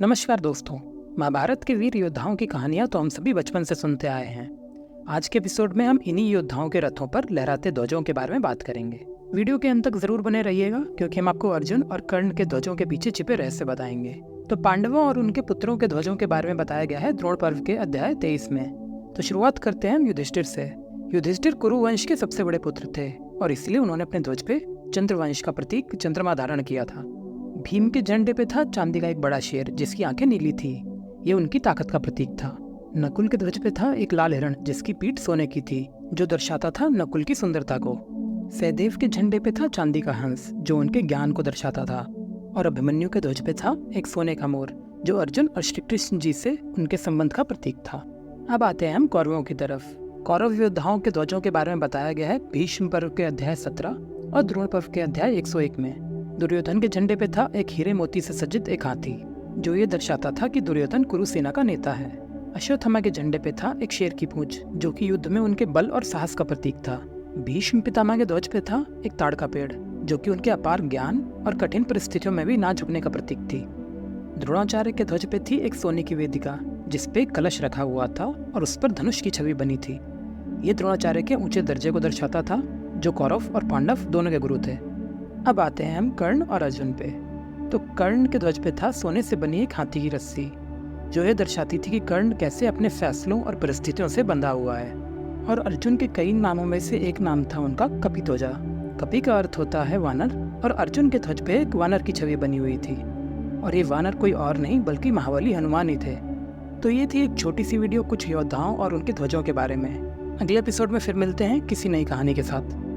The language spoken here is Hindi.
नमस्कार दोस्तों। महाभारत के वीर योद्धाओं की कहानियां तो हम सभी बचपन से सुनते आए हैं। आज के एपिसोड में हम इन्हीं योद्धाओं के रथों पर लहराते ध्वजों के बारे में बात करेंगे। वीडियो के अंत तक जरूर बने रहिएगा क्योंकि हम आपको अर्जुन और कर्ण के ध्वजों के पीछे छिपे रहस्य बताएंगे। तो पांडवों और उनके पुत्रों के ध्वजों के बारे में बताया गया है द्रोण पर्व के अध्याय 23 में। तो शुरुआत करते हैं हम युधिष्ठिर से। युधिष्ठिर कुरु वंश के सबसे बड़े पुत्र थे और इसलिए उन्होंने अपने ध्वज पे चंद्रवंश का प्रतीक चंद्रमा धारण किया था। भीम के झंडे पे था चांदी का एक बड़ा शेर जिसकी आंखें नीली थी। ये उनकी ताकत का प्रतीक था। नकुल के ध्वज पे था एक लाल हिरण जिसकी पीठ सोने की थी, जो दर्शाता था नकुल की सुंदरता को। सहदेव के झंडे पे था चांदी का हंस जो उनके ज्ञान को दर्शाता था। और अभिमन्यु के ध्वज पे था एक सोने का मोर जो अर्जुन और श्री कृष्ण जी से उनके संबंध का प्रतीक था। अब आते हैं हम कौरवों की तरफ। कौरव योद्धाओं के ध्वजों के बारे में बताया गया है भीष्म पर्व के अध्याय 17 और द्रोण पर्व के अध्याय 101 में। दुर्योधन के झंडे पे था एक हीरे मोती से सज्जित एक हाथी जो ये दर्शाता था कि दुर्योधन कुरु सेना का नेता है। अश्वत्थामा के झंडे पे था एक शेर की पूंछ जो कि युद्ध में उनके बल और साहस का प्रतीक था। भीष्म पितामह के ध्वज पे था एक ताड़ का पेड़ जो कि उनके अपार ज्ञान और कठिन परिस्थितियों में भी ना झुकने का प्रतीक थी। द्रोणाचार्य के ध्वज पे थी एक सोने की वेदिका जिसपे कलश रखा हुआ था और उस पर धनुष की छवि बनी थी। ये द्रोणाचार्य के ऊंचे दर्जे को दर्शाता था जो कौरव और पांडव दोनों के गुरु थे। अब आते हैं हम कर्ण और अर्जुन पे। तो कर्ण के ध्वज पे था सोने से बनी एक हाथी की रस्सी जो ये दर्शाती थी कि कर्ण कैसे अपने फैसलों और परिस्थितियों से बंधा हुआ है। और अर्जुन के कई नामों में से एक नाम था उनका कपिध्वजा। कपि का अर्थ होता है वानर और अर्जुन के ध्वज पे एक वानर की छवि बनी हुई थी और ये वानर कोई और नहीं बल्कि महाबली हनुमान ही थे। तो ये थी एक छोटी सी वीडियो कुछ योद्धाओं और उनके ध्वजों के बारे में। अगले एपिसोड में फिर मिलते हैं किसी नई कहानी के साथ।